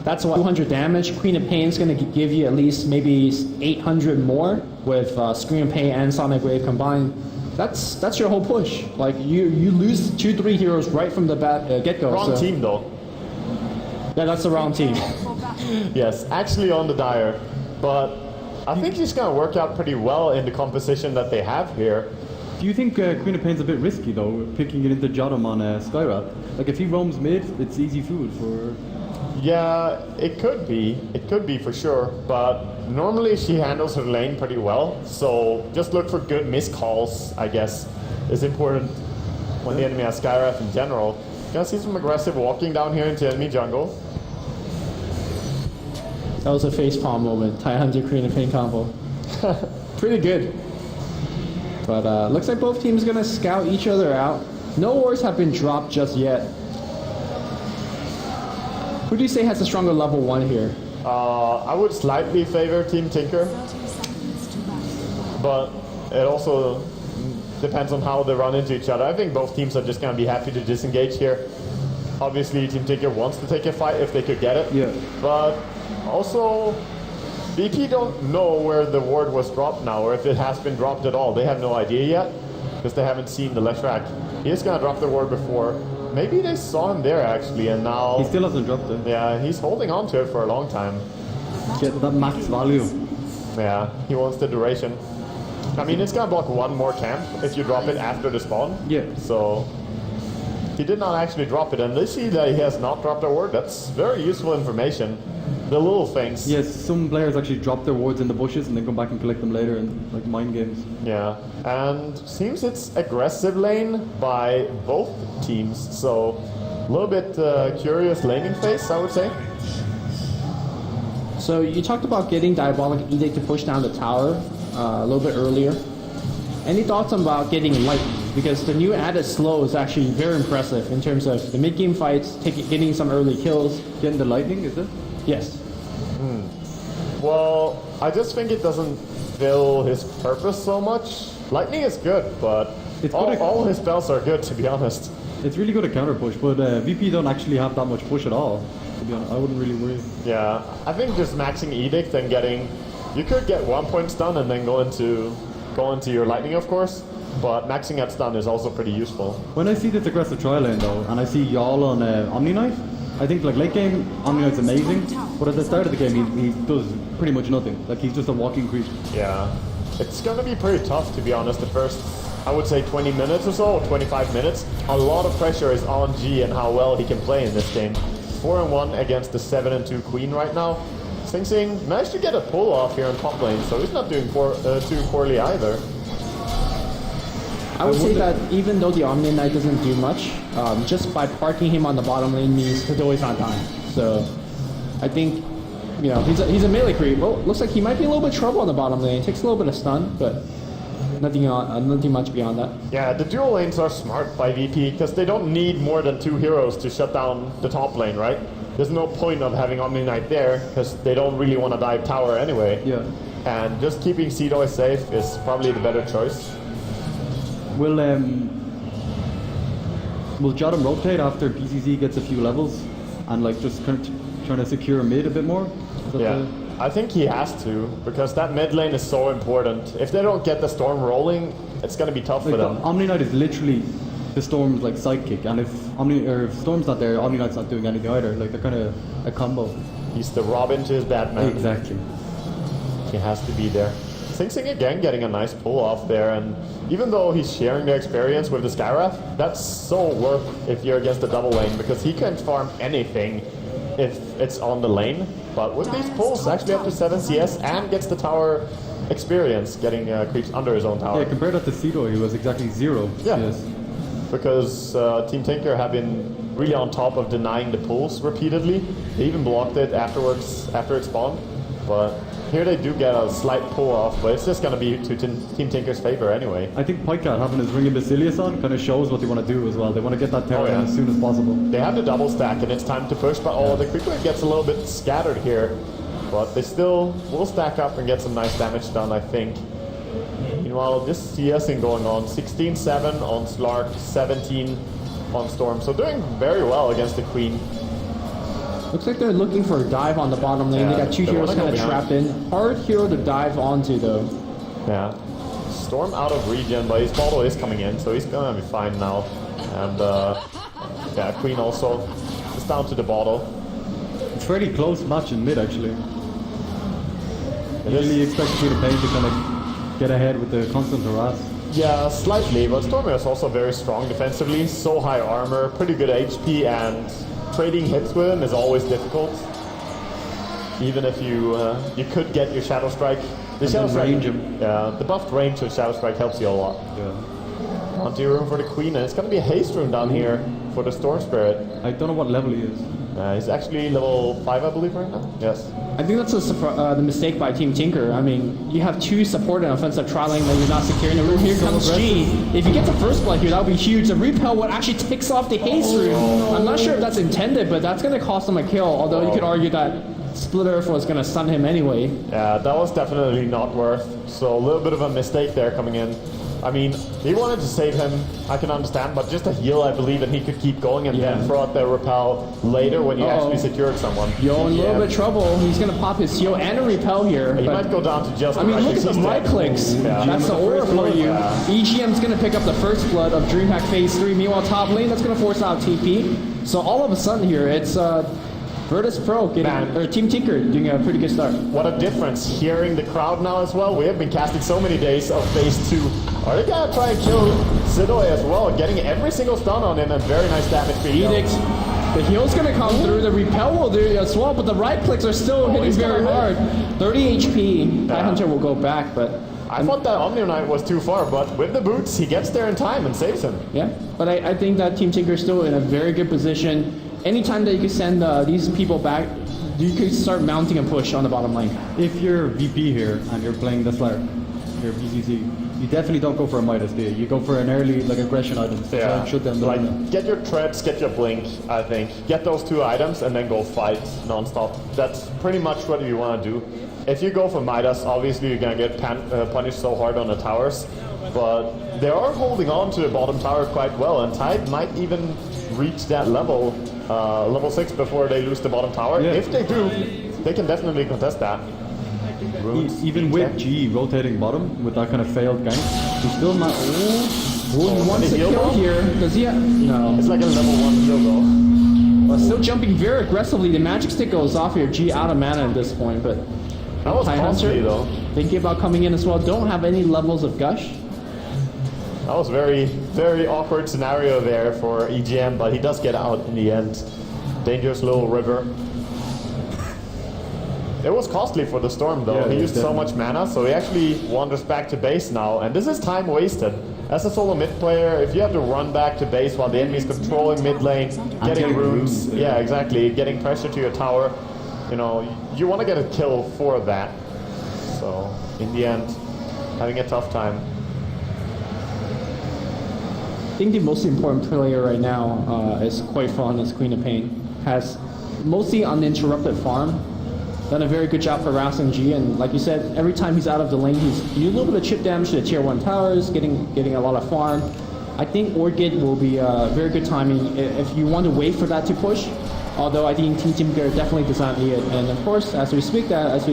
That's what 200 damage. Queen of Pain's going to give you at least maybe 800 more with Scream of Pain and Sonic Wave combined. That's your whole push. Like you lose 2-3 heroes right from the get-go. Wrong team though. Yeah, that's the wrong team. Yes, actually on the Dire, but I think he's going to work out pretty well in the composition that they have here. Do you think Queen of Pain's a bit risky though, picking it into JotM on Skywrath? Like if he roams mid, it's easy food for... Yeah, it could be for sure, but normally she handles her lane pretty well, so just look for good missed calls, I guess, is important when the enemy has Skywrath in general. Gonna see some aggressive walking down here into enemy jungle. That was a facepalm moment. Tidehunter Queen of Pain combo. Pretty good. But looks like both teams gonna scout each other out. No wars have been dropped just yet. Who do you say has a stronger level 1 here? I would slightly favor Team Tinker, but it also depends on how they run into each other. I think both teams are just gonna be happy to disengage here. Obviously, Team Tinker wants to take a fight if they could get it. Yeah. But also, BP don't know where the ward was dropped now, or if it has been dropped at all. They have no idea yet, because they haven't seen the Leshrac. He is gonna drop the ward before. Maybe they saw him there actually, and now... He still hasn't dropped it. Yeah, he's holding on to it for a long time. Get that max value. Yeah, he wants the duration. I mean, it's gonna block one more camp if you drop it after the spawn. Yeah. So, he did not actually drop it, and they see that he has not dropped a ward. That's very useful information. The little things. Yes, some players actually drop their wards in the bushes and then come back and collect them later in like mind games. Yeah, and seems it's aggressive lane by both teams, so a little bit curious laning phase, I would say. So you talked about getting Diabolic Edict to push down the tower a little bit earlier. Any thoughts about getting Lightning? Because the new added slow is actually very impressive in terms of the mid-game fights, getting some early kills. Getting the Lightning, is it? Yes. Well, I just think it doesn't fill his purpose so much. Lightning is good, but all his spells are good, to be honest. It's really good at counter push, but VP don't actually have that much push at all. To be honest, I wouldn't really worry. Yeah, I think just maxing Edict and getting... You could get 1 point stun and then go into your Lightning, of course, but maxing at stun is also pretty useful. When I see this aggressive trial lane though, and I see y'all on Omniknight, I think like late game, Omniknight's amazing, but at the start of the game he does pretty much nothing. Like he's just a walking creep. Yeah, it's gonna be pretty tough to be honest. The first, I would say 20 minutes or so, or 25 minutes. A lot of pressure is on G and how well he can play in this game. 4-1 against the 7-2 Queen right now. Sing Sing managed to get a pull off here in top lane, so he's not doing too poorly either. I would say that even though the Omniknight doesn't do much, just by parking him on the bottom lane means Sedoy's not dying. So I think, you know, he's a melee creep. Well, looks like he might be a little bit of trouble on the bottom lane. Takes a little bit of stun, but nothing much beyond that. Yeah, the dual lanes are smart by VP because they don't need more than 2 heroes to shut down the top lane, right? There's no point of having Omniknight there because they don't really want to dive tower anyway. Yeah. And just keeping Sedoy safe is probably the better choice. Will JotM rotate after PCC gets a few levels and like just kind of trying to secure mid a bit more? Yeah, I think he has to because that mid lane is so important. If they don't get the Storm rolling, it's going to be tough for them. Omniknight is literally the Storm's like sidekick, and if Storm's not there, Omniknight's not doing anything either. Like they're kind of a combo. He's the Robin to his Batman. Exactly. He has to be there. Sing Sing again getting a nice pull off there, and even though he's sharing the experience with the Skywrath, that's so worth if you're against the double lane because he can farm anything if it's on the lane. But with these pulls, actually up to 7 CS and gets the tower experience, getting creeps under his own tower. Yeah, compared that to Sedoy, he was exactly 0 CS. Because Team Tinker have been really on top of denying the pulls repeatedly. They even blocked it afterwards, after it spawned. But here they do get a slight pull off, but it's just going to be to Team Tinker's favor anyway. I think Pajkatt having his Ring of Basilius on kind of shows what they want to do as well. They want to get that tower in as soon as possible. They have the double stack and it's time to push, but the quick wave gets a little bit scattered here. But they still will stack up and get some nice damage done, I think. Meanwhile, just CSing going on. 16-7 on Slark, 17 on Storm. So doing very well against the Queen. Looks like they're looking for a dive on the bottom lane. Yeah, They got two they heroes wanna go kind of behind. trapped in. Hard hero to dive onto though. Yeah. Storm out of regen, but his bottle is coming in, so he's gonna be fine now. And yeah, Queen also is down to the bottle. It's fairly close match in mid actually. It Usually you is- expect Queen of Pain to kind of get ahead with the constant harass. Yeah, slightly, but Stormer is also very strong defensively, so high armor, pretty good HP, and trading hits with him is always difficult. Even if you you could get your Shadow Strike. The And Shadow then Strike, range him. yeah, the buffed range of Shadow Strike helps you a lot. Yeah. Onto your room for the Queen, and it's gonna be a haste room down here for the Storm Spirit. I don't know what level he is. He's actually level 5, I believe, right now. Yes. I think that's the mistake by Team Tinker. I mean, you have two support and offensive trial lane that you're not securing the room. Here comes G. If you get the first blood here, that would be huge. The repel would actually takes off the haste room. I'm not sure if that's intended, but that's going to cost him a kill. Although you could argue that Split Earth was going to stun him anyway. Yeah, that was definitely not worth. So a little bit of a mistake there coming in. I mean, he wanted to save him, I can understand, but just a heal, I believe, and he could keep going and then throw out the repel later when you actually secured someone. Yo, in a little bit of trouble. He's going to pop his heal and a repel here. He but might go down to just. I mean, look at the right clicks. Yeah. That's the aura for you. EGM's going to pick up the first blood of DreamHack Phase 3. Meanwhile, top lane, that's going to force out TP. So all of a sudden here, it's Virtus.Pro getting, or Team Tinker doing a pretty good start. What a difference hearing the crowd now as well. We have been casting so many days of Phase 2. Are they gonna try and kill Sedoy as well? Getting every single stun on him and very nice damage for Edict. The heal's gonna come through, the repel will do it as well, but the right clicks are still hitting he's very gonna hard. 30 HP. Tidehunter will go back, but I thought that Omniknight was too far, but with the boots, he gets there in time and saves him. yeah. But I think that Team Tinker is still in a very good position. Anytime that you can send these people back, you can start mounting a push on the bottom lane. If you're VP here and you're playing the Slark, you're BCC, you definitely don't go for a Midas, do you? You go for an early like aggression item. So shut them down. Like, get your treads, get your blink, I think. Get those two items and then go fight non-stop. That's pretty much what you want to do. If you go for Midas, obviously you're going to get punished so hard on the towers. But they are holding on to the bottom tower quite well, and Tide might even reach that level, level 6 before they lose the bottom tower. Yeah. If they do, they can definitely contest that. Even with G rotating bottom with that kind of failed gank, he's still not. He wants to heal kill though? here. Does he? No. It's like a level 1 heal though. Well, still jumping very aggressively. The magic stick goes off here. G out of mana at this point, but That was costly Tidehunter though. thinking about coming in as well. Don't have any levels of gush. That was very, very awkward scenario there for EGM, but he does get out in the end. Dangerous little river. It was costly for the Storm though. Yeah, He used so definitely. much mana, so he actually wanders back to base now, and this is time wasted. As a solo mid player, if you have to run back to base while the enemy is controlling mid lane, getting getting runes, runes, yeah, exactly, getting pressure to your tower, you know, you want to get a kill for that. So, in the end, having a tough time. I think the most important player right now is qojkva on his Queen of Pain. Has mostly uninterrupted farm. Done a very good job harassing G, and like you said, every time he's out of the lane, he's doing a little bit of chip damage to the tier 1 towers, getting a lot of farm. I think Orchid will be very good timing if you want to wait for that to push. Although I think Team Tinker definitely does not need it. And of course, as we speak that,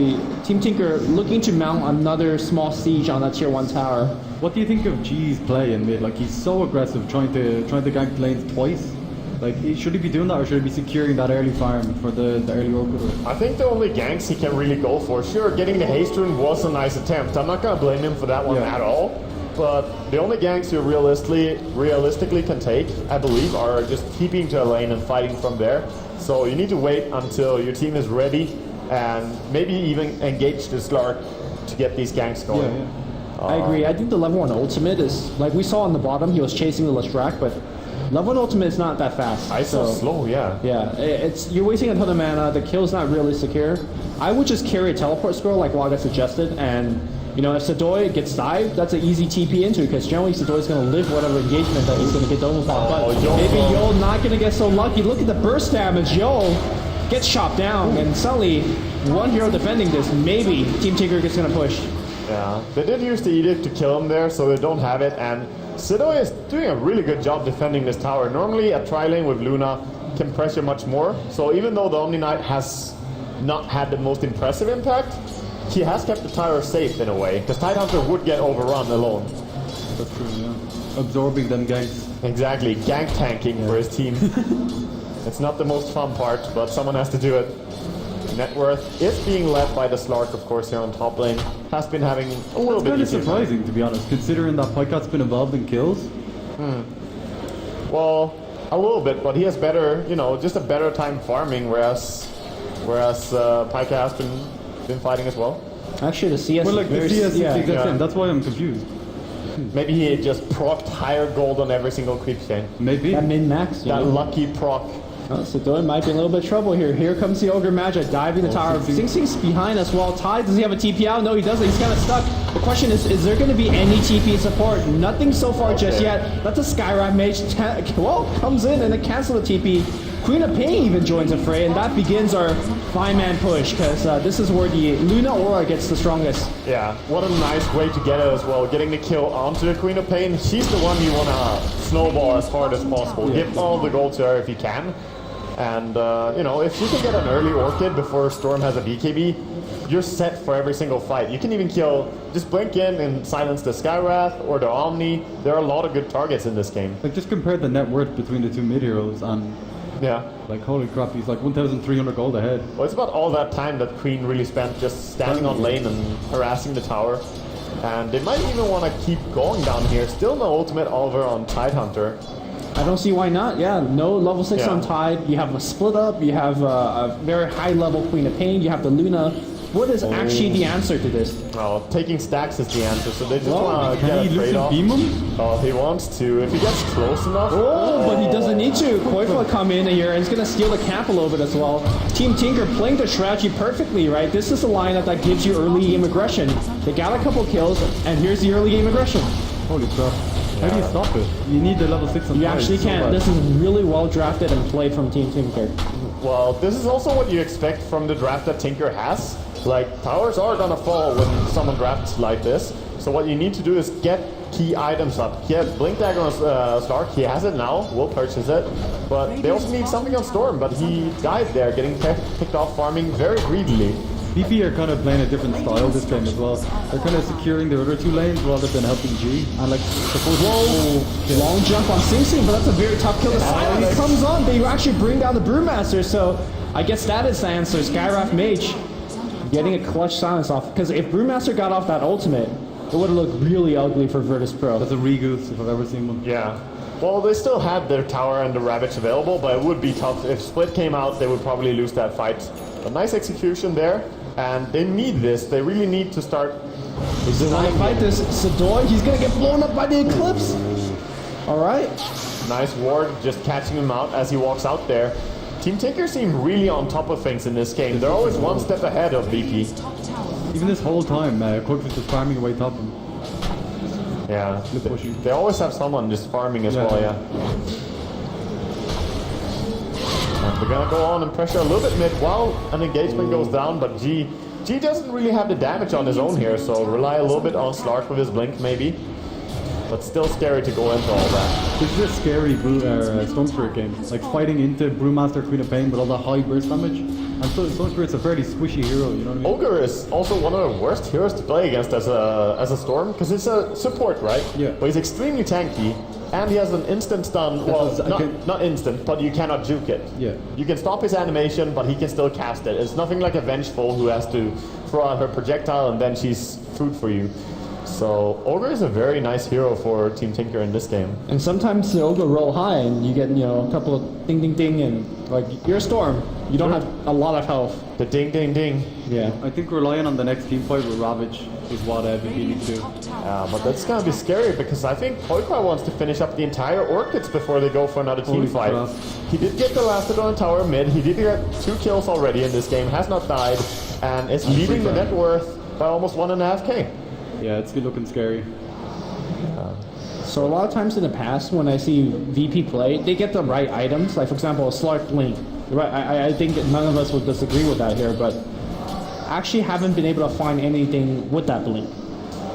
Team Tinker looking to mount another small siege on that tier 1 tower. What do you think of G's play in mid? Like he's so aggressive, trying to gank lanes twice. Like, should he be doing that, or should he be securing that early farm for the early Ogre? I think the only ganks he can really go for, sure, getting the haste rune was a nice attempt. I'm not going to blame him for that one at all. But the only ganks you realistically can take, I believe, are just keeping to a lane and fighting from there. So you need to wait until your team is ready and maybe even engage the Slark to get these ganks going. I agree. I think the level 1 ultimate is, like we saw on the bottom, he was chasing the Leshrac, but level 1 ultimate is not that fast. It's so slow, yeah. Yeah, you're wasting a ton of mana, the kill's not really secure. I would just carry a teleport scroll like Waga suggested, and you know, if Sedoy gets dived, that's an easy TP into, because generally Sedoy's going to live whatever engagement that he's going to get done upon. But maybe Yo not going to get so lucky. Look at the burst damage. Yo gets chopped down, and suddenly one hero defending this. Maybe Team Tinker is going to push. Yeah, they did use the Edict to kill him there, so they don't have it. And Sedoy is doing a really good job defending this tower. Normally, a tri-lane with Luna, can pressure much more. So even though the Omniknight has not had the most impressive impact, he has kept the tower safe in a way, because Tidehunter would get overrun alone. That's true, yeah. Absorbing them ganks. Exactly, gank tanking for his team. It's not the most fun part, but someone has to do it. Net worth is being led by the Slark, of course, here on top lane. Has been having a little bit It's easier kind of surprising, to be honest, considering that Pajkatt's been involved in kills. Well, a little bit, but he has better, you know, just a better time farming, whereas Pajkatt has been fighting as well. Actually, the CS Well, like, the CS is the exact Yeah. same. That's why I'm confused. Maybe he just procced higher gold on every single creep chain. Maybe. That min-max, That lucky proc. Sedoy might be in a little bit of trouble here. Here comes the Ogre Magi diving the tower. Sing Sing's behind as well. Tide, does he have a TP out? No, he doesn't. He's kind of stuck. The question is there going to be any TP support? Nothing so far just yet. That's a Skywrath Mage. Well, comes in and it cancels the TP. Queen of Pain even joins the fray, and that begins our 5-man push, because this is where the Luna Aura gets the strongest. Yeah, what a nice way to get it as well. Getting the kill onto the Queen of Pain. She's the one you want to snowball as hard as possible. Give all the gold to her if you can. And, you know, if you can get an early Orchid before Storm has a BKB, you're set for every single fight. You can even kill, just blink in and silence the Skywrath or the Omni. There are a lot of good targets in this game. Like, just compare the net worth between the two mid heroes, and Yeah. like, holy crap, he's like 1,300 gold ahead. Well, it's about all that time that Queen really spent just standing on lane and harassing the tower. And they might even want to keep going down here. Still no ultimate Oliver on Tidehunter. I don't see why not. Yeah, no level 6 Yeah. on Tide. You have a split up. You have a very high level Queen of Pain. You have the Luna. What is actually the answer to this? Well, taking stacks is the answer, so they just Well, want to get Can a he lose trade-off. and beam him? Oh, he wants to. If he gets close enough. Oh, but he doesn't need to. qojkva come in here and he's going to steal the camp a little bit as well. Team Tinker playing the strategy perfectly, right? This is a lineup that gives you early game aggression. They got a couple kills, and here's the early game aggression. Holy crap. How do you stop it? You need the level 6 on You Tide, actually so can. bad. This is really well drafted and played from Team Tinker. Well, this is also what you expect from the draft that Tinker has. Like, towers are gonna fall when someone drafts like this. So what you need to do is get key items up. He has Blink Dagger on Slark. He has it now. We'll purchase it. But they also need something on Storm. But he died there, getting picked off farming very greedily. BP are kind of playing a different style this game as well. They're kind of securing the other two lanes rather than helping G. And like, Long jump on Sing, but that's a very tough kill to silence. He comes on. They actually bring down the Brewmaster. So I guess that is the answer. Skywrath Mage getting a clutch silence off. Because if Brewmaster got off that ultimate, it would have looked really ugly for Virtus.Pro. that's a Regoose if I've ever seen one. Yeah. Well, they still had their tower and the Ravage available, but it would be tough. If Split came out, they would probably lose that fight. A nice execution there, and they need this. They really need to start. They want to fight this. Sedoy, he's going to get blown up by the Eclipse. All right. Nice ward, just catching him out as he walks out there. Team Tinker seem really on top of things in this game. They're always one step ahead of BP. Even this whole time, qojkva's just farming away top him. Yeah, pushing. they always have someone just farming as well, yeah. And we're gonna go on and pressure a little bit mid while an engagement goes down, but G doesn't really have the damage on his own here, so rely a little bit on Slark with his blink maybe. But still scary to go into all that. This is a scary Storm Spirit game. Like fighting into Brewmaster, Queen of Pain with all that high burst damage. And so Storm Spirit's a fairly squishy hero, you know what I mean? Ogre is also one of the worst heroes to play against as a Storm, because it's a support, right? Yeah. But he's extremely tanky, and he has an instant stun. Well, was- not instant, but you cannot juke it. Yeah. You can stop his animation, but he can still cast it. It's nothing like a Vengeful who has to throw out her projectile and then she's food for you. So Ogre is a very nice hero for Team Tinker in this game. And sometimes the Ogre roll high and you get, you know, a couple of ding ding ding and like you're a Storm. You don't have a lot of health. The ding ding ding. Yeah. I think relying on the next team fight with Ravage is what BP needs to do. But that's gonna be scary because I think qojkva wants to finish up the entire Orchids before they go for another team Holy fight. crap. He did get the Lastodon Tower mid. He did get 2 kills already in this game. Has not died, and is leading the net worth by almost 1.5k. Yeah, it's looking scary. So a lot of times in the past when I see VP play, they get the right items. Like for example, a Slark Blink. Right? I think none of us would disagree with that here, but actually haven't been able to find anything with that Blink.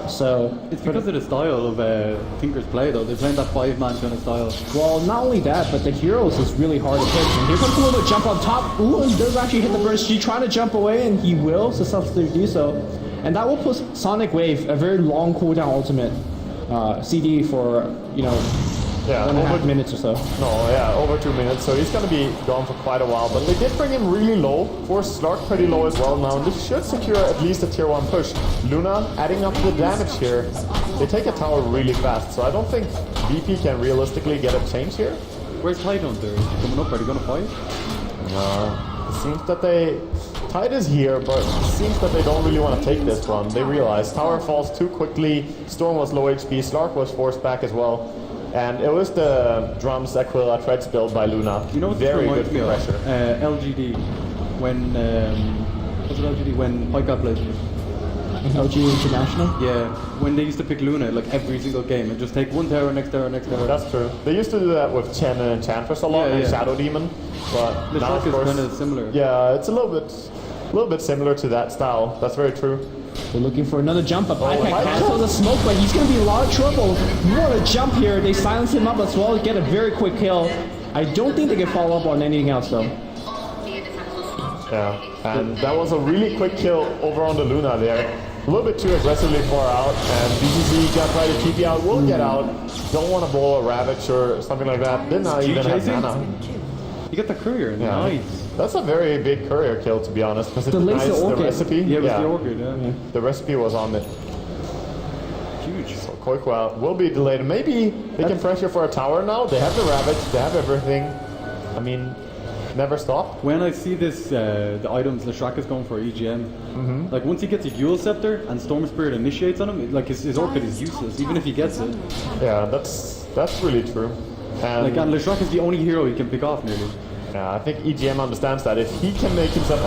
So It's because of the style of Tinker's play, though. They're playing that 5-man kind of style. well, not only that, but the heroes is really hard to hit. And here comes a little bit jump on top. Ooh, and does actually hit the burst. G trying to jump away, and he will successfully do so. And that will put Sonic Wave, a very long cooldown ultimate CD for, you know, Yeah, 1.5 minutes or so. No, yeah, over 2 minutes, so he's gonna be gone for quite a while, but they did bring him really low, forced Slark pretty low as well now, and this should secure at least a tier 1 push. Luna adding up the damage here. They take a tower really fast, so I don't think VP can realistically get a change here. Where's Tidehunter? Is he coming up? Are they going to fight? It seems that Tide is here, but it seems that they don't really want to take this one. They realize tower falls too quickly, Storm was low HP, Slark was forced back as well. And it was the drums Aquila Treads build by Luna. You know what very this good reminds me for of? pressure. LGD, when, was it LGD? When Pajkatt played with us. OG International? Yeah, when they used to pick Luna like every single game and just take one tower, next tower, next tower. That's true. They used to do that with Chen and Enchantress a lot, Yeah, and yeah. Shadow Demon. But now, Leshrac of is course, kind of similar. yeah, it's a little bit similar to that style. That's very true. They're looking for another jump, but Pajkatt Pajkatt. cancels the smoke, but he's going to be in a lot of trouble. What a jump here. They silence him up as well to get a very quick kill. I don't think they can follow up on anything else, though. Yeah, and that was a really quick kill over on the Luna there. A little bit too aggressively far out, and BCC got try to TP out, will get out. Don't want to bowl a Ravage or something like that. Did not even have chasing? mana. You got the courier, Yeah. nice. That's a very big courier kill, to be honest, because it The laser denies the orchid. recipe. Yeah, it was the Ogre, yeah. The recipe was on it. Huge. So qojkva will be delayed. Maybe they can pressure for a tower now. They have the Ravage, they have everything. I mean, never stop. When I see this, the items Leshrac is going for EGM, like once he gets a Yule Scepter and Storm Spirit initiates on him, like his Orchid is useless, even if he gets it. Yeah, that's really true. And Like, and Leshrac is the only hero he can pick off nearly. yeah, I think EGM understands that. If he can make himself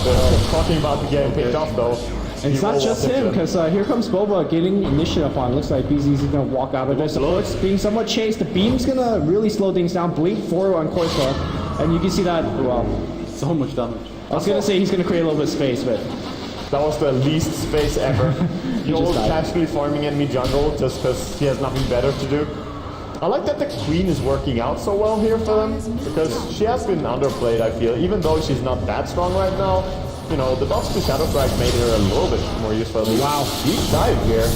they're talking about the game picked off though. And it's not just him, because here comes BuLba getting initiative upon. Looks like BZ's going to walk out of this. Supports being somewhat chased. The beam's going to really slow things down. Blink 4 on qojkva. And you can see that, well, So much damage. I was going to say he's going to create a little bit of space, but That was the least space ever. Joel just died. casually farming enemy jungle just because he has nothing better to do. I like that the queen is working out so well here for them, because she has been underplayed, I feel, even though she's not that strong right now. You know, the buffs to Shadow Strike made her a little bit more useful. Wow, deep dive here.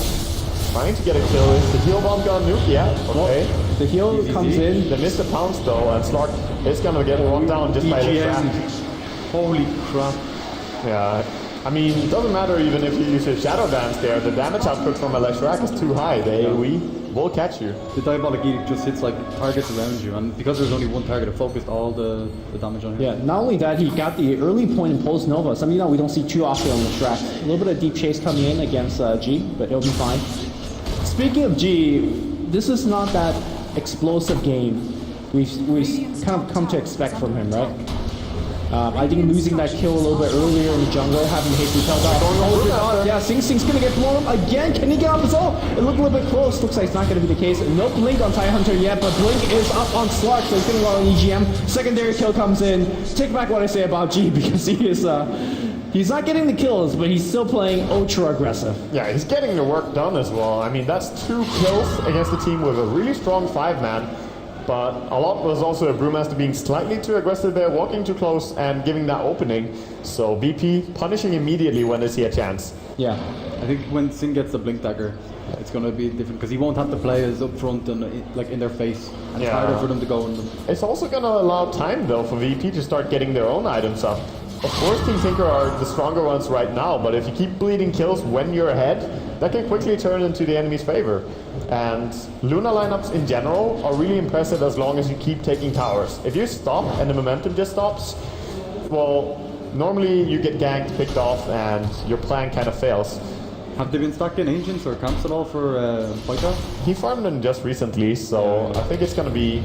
Trying to get a kill. Is the heal bomb gonna nuke? Yeah, okay. the heal comes in. They missed the pounce though, and Slark is gonna get walked down just by the trap. Holy crap. Yeah, I mean, it doesn't matter even if you use a Shadow Dance there, the damage output from a Leshrac is too high. The AoE will catch you. The Diabolic Edict just hits like targets around you, and because there's only one target, it focused all the damage on him. Yeah, not only that, he got the early point in Pulse Nova, something that we don't see too often on the track. A little bit of deep chase coming in against G, but he'll be fine. Speaking of G, this is not that explosive game we kind of come to expect from him, right? I think losing that kill a little bit earlier in the jungle, having Hasty tell that. Brewmaster. Yeah, Sing's gonna get blown up again. Can he get off his ult? It looked a little bit close. Looks like it's not gonna be the case. No blink on Tidehunter yet, but blink is up on Slark, so he's gonna go on EGM. Secondary kill comes in. Take back what I say about G, because he is he's not getting the kills, but he's still playing ultra aggressive. Yeah, he's getting the work done as well. I mean, that's 2 kills against a team with a really strong 5-man. But a lot was also a Brewmaster being slightly too aggressive there, walking too close and giving that opening. So VP punishing immediately when they see a chance. Yeah. I think when Sin gets the Blink Dagger, it's going to be different, because he won't have to play as up front and like in their face. And it's Yeah. harder for them to go on them. It's also going to allow time though for VP to start getting their own items up. Of course, Team Tinker are the stronger ones right now, but if you keep bleeding kills when you're ahead, that can quickly turn into the enemy's favor. And Luna lineups in general are really impressive as long as you keep taking towers. If you stop and the momentum just stops, well, normally you get ganked, picked off, and your plan kind of fails. Have they been stacking Ancients or Camps at all for Pajkatt? He farmed them just recently, so I think it's going to be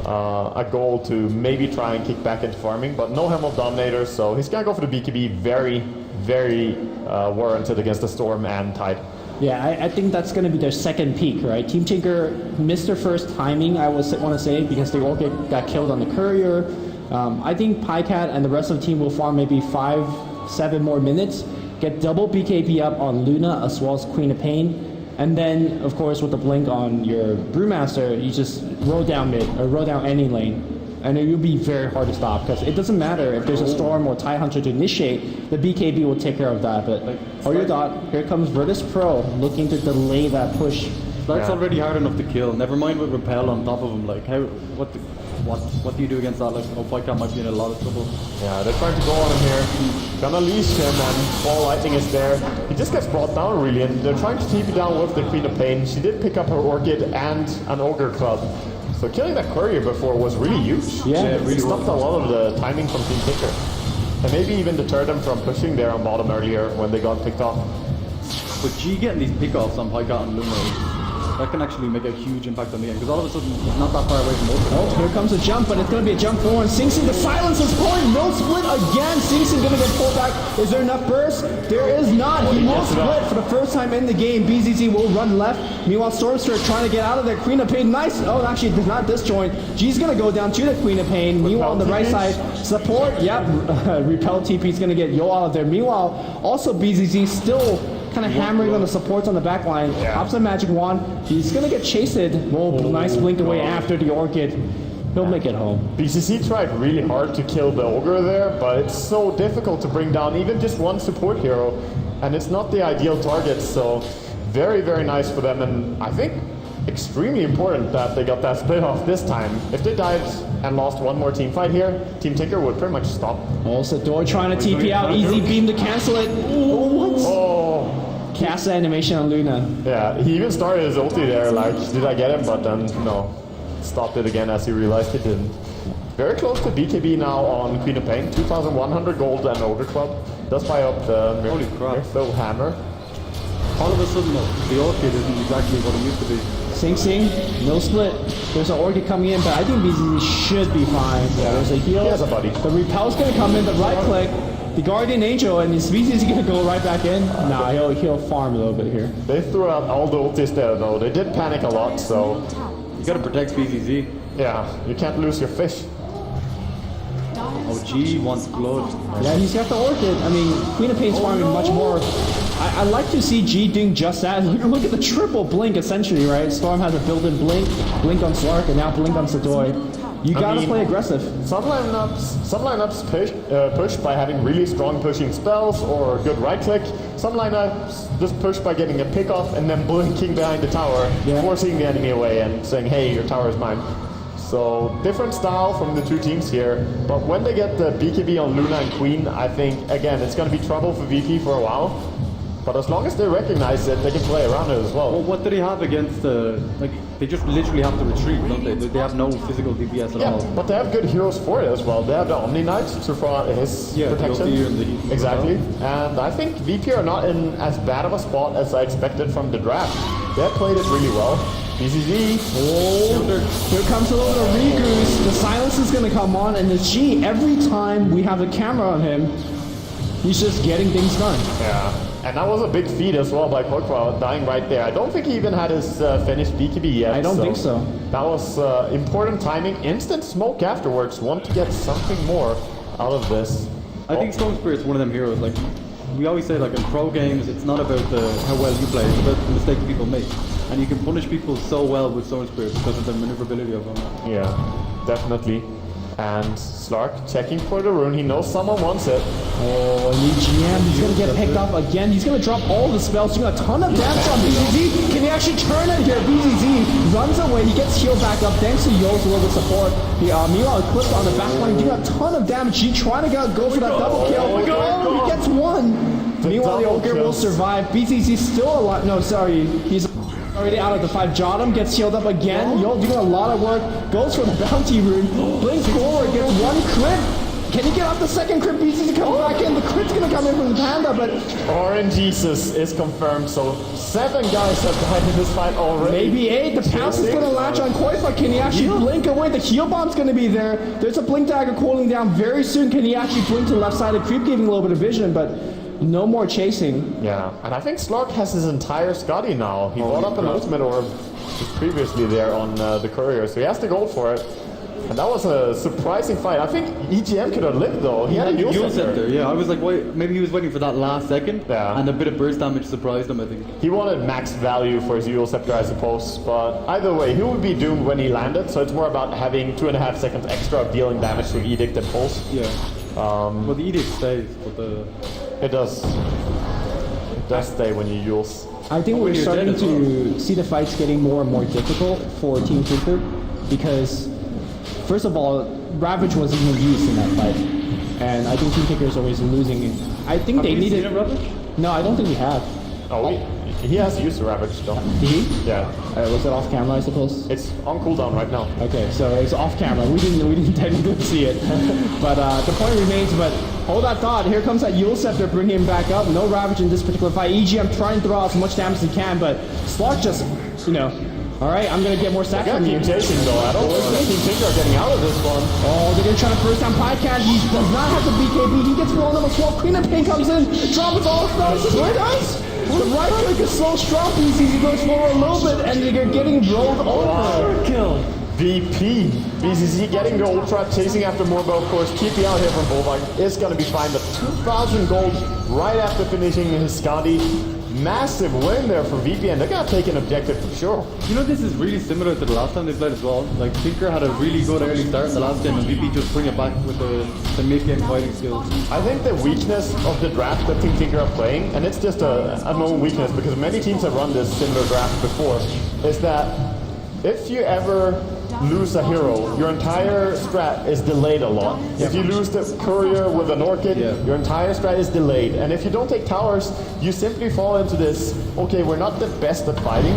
a goal to maybe try and kick back into farming, but no Helm of Dominator, so he's going to go for the BKB. Very, very warranted against the Storm and Tide. Yeah, I think that's going to be their second peak, right? Team Tinker missed their first timing, I want to say, because they all got killed on the courier. I think Pajkatt and the rest of the team will farm maybe 5-7 more minutes, get double BKB up on Luna as well as Queen of Pain. And then, of course, with the blink on your Brewmaster, you just roll down mid, or roll down any lane. And it will be very hard to stop, because it doesn't matter if there's a Storm or Tidehunter to initiate, the BKB will take care of that. But, hold your thought, here comes Virtus.Pro looking to delay that push. That's already hard enough to kill, never mind with Repel on top of him. Like, what do you do against that? Like, Pajkatt might be in a lot of trouble. Yeah, they're trying to go on him here. Gonna leash him, and Ball Lightning is there. He just gets brought down, really, and they're trying to TP down with the Queen of Pain. She did pick up her Orchid and an Ogre Club. So killing that courier before was really huge. Yeah, it really stopped a lot of the timing from Team Tinker. And maybe even deterred them from pushing there on bottom earlier when they got picked off. But G getting these pickoffs on Pajkatt and Luna, that can actually make a huge impact on the game, because all of a sudden he's not that far away from Ogre. Oh, here comes a jump, but it's going to be a jump forward. SingSing, the silence is pulling. No split again. SingSing going to get pulled back. Is there enough burst? There is not. He will split for the first time in the game. BZZ will run left. Meanwhile, Stormstrider trying to get out of there. Queen of Pain, nice. Oh, actually, does not disjoint. G's going to go down to the Queen of Pain. Meanwhile, on the right side, support. Yep, Repel TP is going to get Yo out of there. Meanwhile, also BZZ still kind of hammering on the supports on the back line. Pops a magic wand. He's gonna get chased. Nice blink away after the Orchid. He'll make it home. BCC tried really hard to kill the Ogre there, but it's so difficult to bring down even just one support hero, and it's not the ideal target. So very, very nice for them, and I think extremely important that they got that split off this time. If they died and lost one more team fight here, Team Tinker would pretty much stop. Also, Sedoy trying to TP out. Easy beam to cancel it. Oh, what? Oh. Cast the animation on Luna. Yeah, he even started his ulti there, like, did I get him? But then, no. Stopped it again as he realized he didn't. Very close to BKB now on Queen of Pain. 2,100 gold and Ogre Club. Does buy up the Mirthil Hammer. All of a sudden, the Orchid isn't exactly what it used to be. SingSing, no split. There's an Orchid coming in, but I think BZZ should be fine. Yeah, there's a heal. He has a buddy. The Repel's gonna come in, the right click. The Guardian Angel, and his BZZ gonna go right back in. Nah, he'll farm a little bit here. They threw out all the ultis there, though. They did panic a lot, so... You gotta protect BZZ. Yeah, you can't lose your fish. Oh, G wants blood. Yeah, he's got the Orchid. I mean, Queen of Pain's farming much more. I like to see G doing just that. Look at the triple blink, essentially, right? Storm has a built-in blink on Slark, and now blink on Sedoy. You gotta play aggressive. Some lineups push by having really strong pushing spells or good right click. Some lineups just push by getting a pick off and then blinking behind the tower, forcing the enemy away and saying, hey, your tower is mine. So different style from the two teams here. But when they get the BKB on Luna and Queen, I think, again, it's gonna be trouble for VP for a while. But as long as they recognize it, they can play around it as well. Well, what do they have against the... Like, they just literally have to retreat, don't they? They have no physical DPS at all. Yeah, but they have good heroes for it as well. They have the Omniknight to throw his protection. Exactly. And I think VP are not in as bad of a spot as I expected from the draft. They have played it really well. BZZ. Oh, here comes a little bit of regoose. The silence is going to come on, and the G, every time we have a camera on him, he's just getting things done. Yeah. And that was a big feat as well by qojkva, dying right there. I don't think he even had his finished BKB yet. I don't think so. That was important timing. Instant smoke afterwards. Want to get something more out of this. I think Stone Spirit's one of them heroes. Like, we always say, like, in pro games, it's not about how well you play, it's about the mistakes people make. And you can punish people so well with Stone Spirit because of the maneuverability of them. Yeah, definitely. And Slark checking for the rune. He knows someone wants it. Oh, and GM, he's going to get picked up again. He's going to drop all the spells. He's got a ton of damage on BZZ. Can he actually turn it here? BZZ runs away. He gets healed back up thanks to Yo's little bit support. Meanwhile, Eclipse on the back line doing a ton of damage. He trying to go for that double kill. Oh, he gets one. Meanwhile, the Ogre will survive. BZZ still alive. No, sorry. He's already out of the fight. JotM gets healed up again. Yo doing a lot of work. Goes for the bounty rune. Blinks forward. Gets one crit. Can he get off the second crit? BZZ comes back in. The crit's going to come in from the Panda, but... RNGesus is confirmed, so 7 guys have died in this fight already. Maybe 8. The Pounce is going to latch on qojkva. Can he actually blink away? The heal bomb's going to be there. There's a blink dagger cooling down very soon. Can he actually blink to the left side? The creep giving a little bit of vision, but... no more chasing. Yeah, and I think Slark has his entire Scotty now. He bought up an ultimate orb just previously there on the courier, so he has to go for it. And that was a surprising fight. I think EGM could have lived though. He had a Yule Scepter. Yeah, I was like, wait, maybe he was waiting for that last second. Yeah. And a bit of burst damage surprised him, I think. He wanted max value for his Yule Scepter, I suppose. But either way, he would be doomed when he landed. So it's more about having 2.5 seconds extra of dealing damage with Edict and Pulse. Yeah. Well, the Edict stays, but the... It does. It does stay when you Yules. I think we're starting to see the fights getting more and more difficult for Team Tinker because, first of all, Ravage wasn't even used in that fight, and I think Team Tinker is always losing. I think they needed Ravage. No, I don't think we have. Oh, he has used the Ravage though. Did he? Yeah. Was it off camera, I suppose? It's on cooldown right now. Okay, so it's off camera. We didn't technically see it, but the point remains. But hold that thought. Here comes that Yule Scepter, bring him back up. No Ravage in this particular fight. EGM trying to throw out as much damage as he can, but Slark just, all right, I'm gonna get more stacks from you. Keep chasing though. I don't think Team Tinker are getting out of this one. Oh, they're gonna try to first down Pajkatt. He does not have the BKB. He gets blown up as well. Queen of Pain comes in, drops all spells. This is what he does. The right click is so strong. He goes forward a little bit, and they're getting rolled over. Kill. VP. BZZ getting the Ultra, chasing after more, but of course, keeping out here from BuLba is going to be fine. But 2,000 gold right after finishing his Scotty. Massive win there for VP, and they're going to take an objective for sure. You know, this is really similar to the last time they played as well. Like, Tinker had a really good early start in the last game, and VP just bring it back with the mid-game fighting skills. I think the weakness of the draft that Team Tinker are playing, and it's just a known weakness because many teams have run this similar draft before, is that if you ever lose a hero, your entire strat is delayed a lot. If you lose the courier with an orchid, your entire strat is delayed. And if you don't take towers, you simply fall into this, okay, we're not the best at fighting.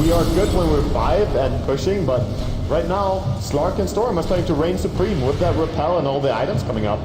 We are good when we're 5 and pushing, but right now, Slark and Storm are starting to reign supreme with that repel and all the items coming up.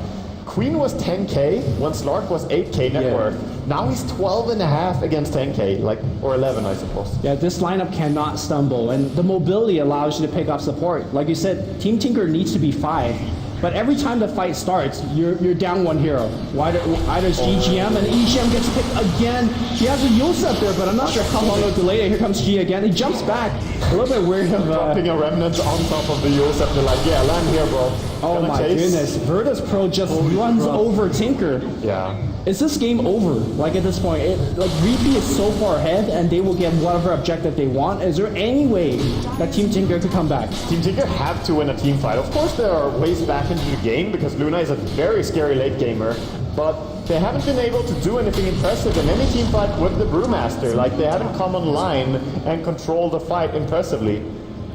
Queen was 10k when Slark was 8k net worth. Now he's 12.5 against 10k, or 11, I suppose. Yeah, this lineup cannot stumble, and the mobility allows you to pick up support. Like you said, Team Tinker needs to be 5. But every time the fight starts, you're down 1 hero. Either it's EGM, and EGM gets picked again. He has a Yule Scepter, but I'm not sure how long it'll delay it. Here comes G again. He jumps back. A little bit weird of dropping a remnant on top of the Yule Scepter, like, yeah, land here, bro. Oh my goodness. Virtus.Pro just runs over Tinker. Yeah. Is this game over? Like at this point, VP is so far ahead, and they will get whatever objective they want. Is there any way that Team Tinker could come back? Team Tinker have to win a team fight. Of course, there are ways back into the game because Luna is a very scary late gamer, but they haven't been able to do anything impressive in any team fight with the Brewmaster. Like, they haven't come online and controlled the fight impressively.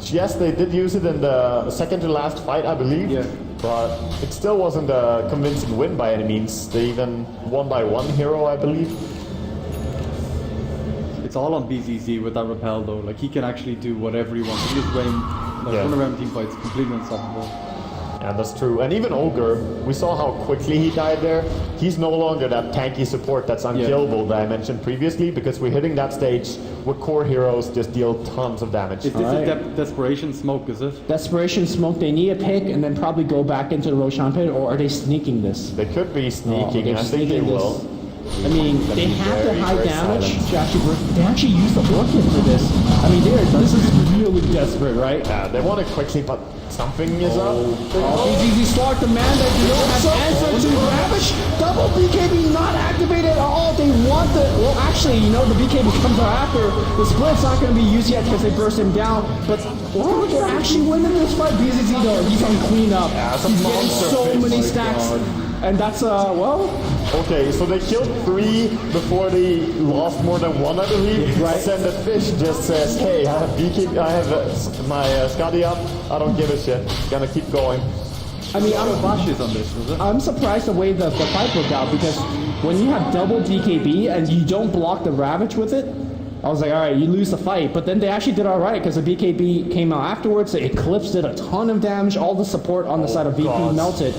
Yes, they did use it in the second to last fight, I believe. Yeah. But it still wasn't a convincing win by any means. They even won by 1 hero, I believe. It's all on BZZ with that repel though. Like, he can actually do whatever he wants. He just run around team fights completely unstoppable. Yeah, that's true. And even Ogre, we saw how quickly he died there. He's no longer that tanky support that's unkillable that I mentioned previously, because we're hitting that stage where core heroes just deal tons of damage. Is this a desperation smoke, is it? Desperation smoke, they need a pick and then probably go back into the Roshan pit, or are they sneaking this? They could be sneaking, and I think they will. I mean, they have the high damage to actually work. They actually use the orchid for this. I mean, this is really desperate, right? Yeah, they want it quickly, but something is up. BZZ Slark, the man that you don't have answer to Ravage. Double BKB not activated at all. They want the... Well, actually, the BKB comes out after. The split's not going to be used yet because they burst him down. But they're actually winning this fight. BZZ, though, he's on cleanup. Yeah, he's getting so many stacks. And that's, Okay, so they killed 3 before they lost more than 1, I believe. Right. Then the fish just says, hey, I have my Scotty up. I don't give a shit. Gonna keep going. I mean, I'm bashes on this, was it? I'm surprised the way the fight worked out, because when you have double BKB and you don't block the Ravage with it, I was like, all right, you lose the fight. But then they actually did all right, because the BKB came out afterwards. They eclipsed it, a ton of damage. All the support on the side of VP melted.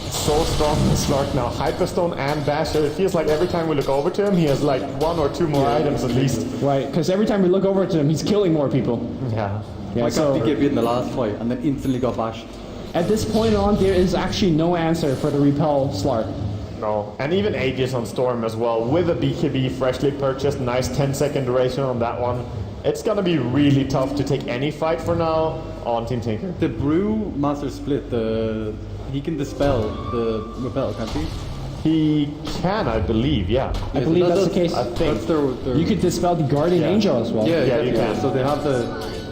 So strong in Slark now. Hyperstone and Basher. It feels like every time we look over to him, he has like 1 or 2 more items at least. Right, because every time we look over to him, he's killing more people. Yeah. I got BKB in the last fight and then instantly got bashed. At this point on, there is actually no answer for the repel Slark. No, and even Aegis on Storm as well, with a BKB freshly purchased, nice 10-second duration on that one. it's gonna be really tough to take any fight for now on Team Tinker. The Brewmaster split, he can dispel the repel, can't he? He can, I believe, yeah. I believe that's the case. I think. That's their You could dispel the Guardian Angel as well. Yeah, you can. So they have the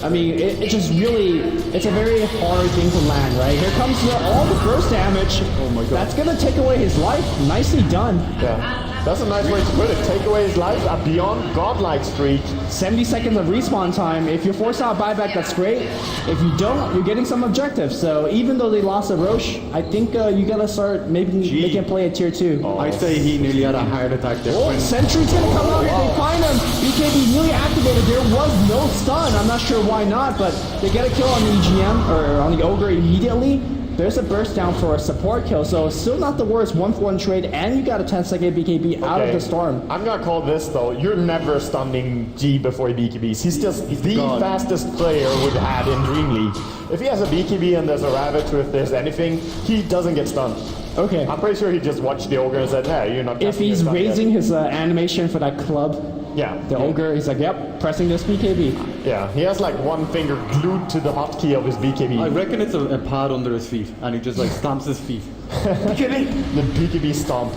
I mean, it just really, it's a very hard thing to land, right? Here comes all the burst damage. Oh my god. That's gonna take away his life. Nicely done. Yeah. That's a nice way to put it. Take away his life, a beyond godlike streak. 70 seconds of respawn time. If you force out buyback, that's great. If you don't, you're getting some objectives. So even though they lost a Roche, I think you gotta start maybe making a play at tier 2. I'd say he nearly had a heart attack there. Oh, Sentry's gonna come out here. They find him. BKB nearly activated. There was no stun. I'm not sure why not, but they get a kill on the EGM or on the Ogre immediately. There's a burst down for a support kill, so still not the worst 1-for-1 trade, and you got a 10-second BKB out of the storm. I'm gonna call this though, you're never stunning G before he BKBs. He's just the fastest player we've had in DreamLeague. If he has a BKB and there's a Ravage, or if there's anything, he doesn't get stunned. Okay. I'm pretty sure he just watched the Ogre and said, hey, you're not If he's raising his animation for that club, the Ogre, he's like, yep, pressing this BKB. Yeah, he has like one finger glued to the hotkey of his BKB. I reckon it's a pad under his feet, and he just like stamps his feet. The BKB stomp.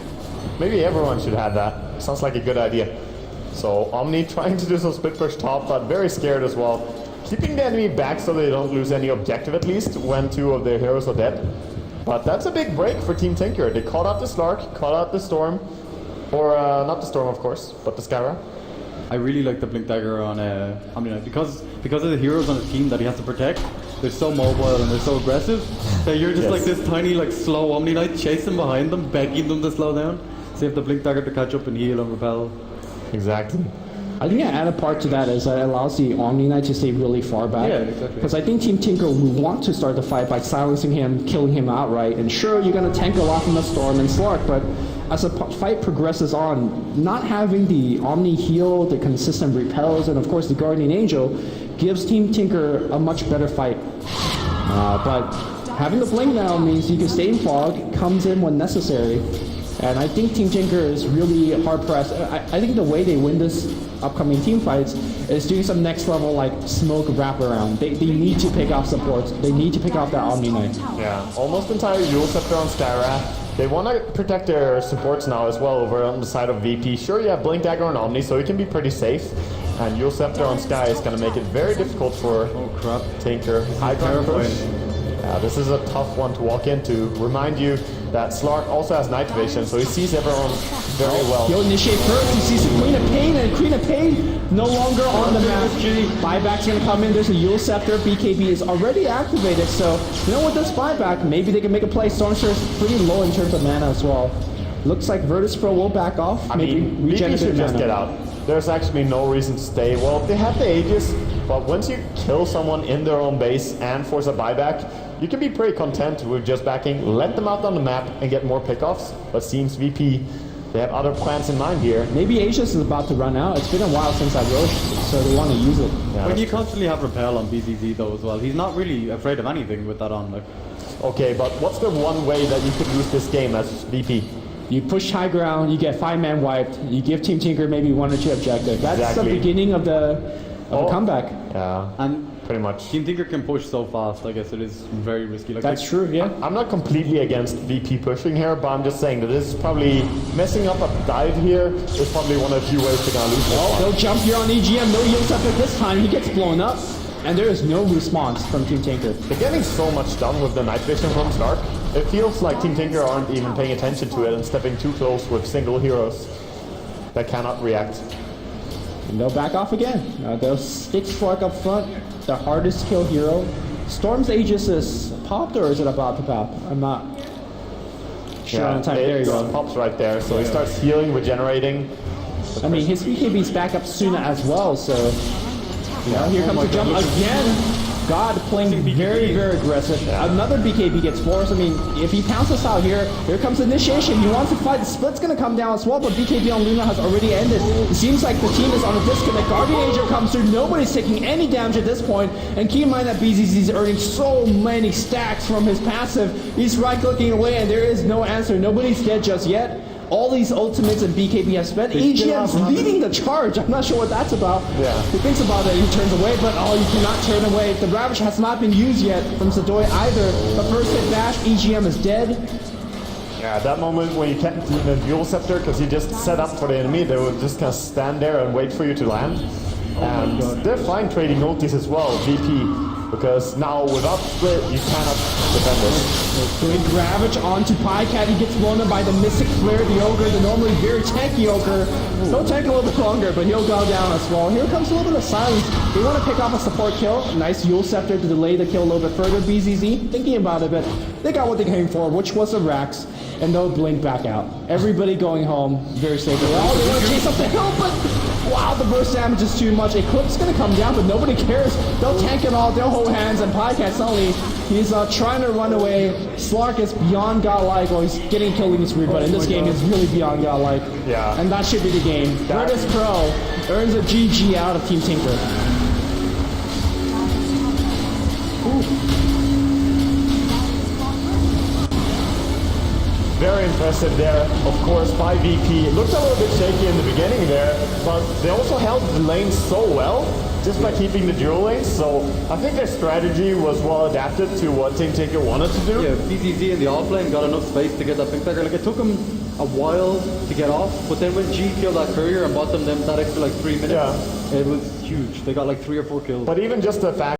Maybe everyone should have that. Sounds like a good idea. So Omni trying to do some split push top, but very scared as well. Keeping the enemy back so they don't lose any objective at least when 2 of their heroes are dead. But that's a big break for Team Tinker. They caught out the Slark, caught out the Storm. Or not the Storm of course, but the Skywrath. I really like the Blink Dagger on Omniknight because of the heroes on his team that he has to protect. They're so mobile and they're so aggressive that you're just like this tiny like slow Omniknight chasing behind them, begging them to slow down. So you have the Blink Dagger to catch up and heal and repel. Exactly. I think an added part to that is that it allows the Omniknight to stay really far back. Yeah, exactly. Because I think Team Tinker will want to start the fight by silencing him, killing him outright. And sure, you're going to tank a lot from the Storm and Slark, but as the fight progresses on, not having the Omni heal, the consistent repels, and of course the Guardian Angel gives Team Tinker a much better fight. But having the Blink now means you can stay in fog, comes in when necessary. And I think Team Tinker is really hard-pressed. I think the way they win this upcoming team fights is doing some next level like smoke wraparound. They need to pick off supports. They need to pick off that Omniknight. Yeah, almost entire Yule Scepter on Skywrath. They want to protect their supports now as well over on the side of VP. Sure, you have Blink Dagger on Omni, so he can be pretty safe. And Yule Scepter on Sky is going to make it very difficult for Tinker. High ground push. Yeah, this is a tough one to walk into. Remind you that Slark also has night vision, so he sees everyone very well. He'll initiate first. He sees the Queen of Pain, and Queen of Pain no longer on the map. Buyback's gonna come in. There's a Yule Scepter. BKB is already activated, so you know, with this buyback, maybe they can make a play. Stormshire is pretty low in terms of mana as well. Looks like Virtus.Pro will back off. I mean, VP should just get out. There's actually no reason to stay. Well, they have the Aegis, but once you kill someone in their own base and force a buyback, you can be pretty content with just backing, let them out on the map and get more pickoffs. But seems VP, they have other plans in mind here. Maybe Aegis is about to run out. It's been a while since I Roche, so they want to use it. Yeah, when you constantly have repel on BZZ though as well, he's not really afraid of anything with that on. Like. Okay, but what's the one way that you could lose this game as VP? You push high ground, you get 5-man wiped, you give Team Tinker maybe 1 or 2 objectives. That's the beginning of the comeback. Yeah, and pretty much. Team Tinker can push so fast, I guess it is very risky. Like that's true, yeah. I'm not completely against VP pushing here, but I'm just saying that this is probably messing up a dive here. Is probably one of the few ways they're gonna lose this one. They'll jump here on EGM, no Yule Scepter this time, he gets blown up. And there is no response from Team Tinker. They're getting so much done with the night vision from Slark. It feels like Team Tinker aren't even paying attention to it and stepping too close with single heroes that cannot react. And they'll back off again. They'll stick Slark up front, the hardest kill hero. Storm's Aegis is popped, or is it about to pop? I'm not sure on time. There you go. Pops right there, so he starts healing, regenerating. I mean, his BKB's back up soon as well, so... Yeah, here comes the jump again. God playing very, very aggressive. Another BKB gets forced. I mean, if he pounces out here, here comes initiation. He wants to fight. The split's going to come down as well, but BKB on Luna has already ended. It seems like the team is on a disconnect. Guardian Angel comes through. Nobody's taking any damage at this point. And keep in mind that BZZ is earning so many stacks from his passive. He's right-clicking away, and there is no answer. Nobody's dead just yet. all these ultimates and BKB have spent. EGM's leading the charge. I'm not sure what that's about. Yeah. He thinks about it, he turns away, but oh, you cannot turn away. The Ravage has not been used yet from Sedoy either. The first hit dash, EGM is dead. Yeah, at that moment when you can't do the dual scepter because you just set up for the enemy, they will just kind of stand there and wait for you to land. And they're fine trading ultis as well, VP. Because now without split, you cannot defend this. Big Ravage onto Pajkatt. He gets blown up by the Mystic Flare, the Ogre, the normally very tanky Ogre. He'll tank a little bit longer, but he'll go down as well. Here comes a little bit of silence. They want to pick off a support kill. Nice Yule Scepter to delay the kill a little bit further. BZZ thinking about it, but they got what they came for, which was a Rax, and they'll blink back out. Everybody going home very safely. Oh, they want to chase up the hill, but wow, the burst damage is too much. Eclipse going to come down, but nobody cares. They'll tank it all. They'll hold hands, and Pajkatt suddenly, he's trying to run away. Slark is beyond godlike, or he's getting killing spree, but in this game, he's really beyond godlike. Yeah. And that should be the game. Virtus.Pro earns a GG out of Team Tinker. Very impressive there, of course, by VP. It looked a little bit shaky in the beginning there, but they also held the lane so well, just by keeping the dual lanes. So I think their strategy was well adapted to what Team Tinker wanted to do. Yeah, BZZ in the offlane got enough space to get that pink dagger. Like, it took him a while to get off, but then when G killed that courier and bought them that extra like 3 minutes, it was huge. They got like 3 or 4 kills. But even just the fact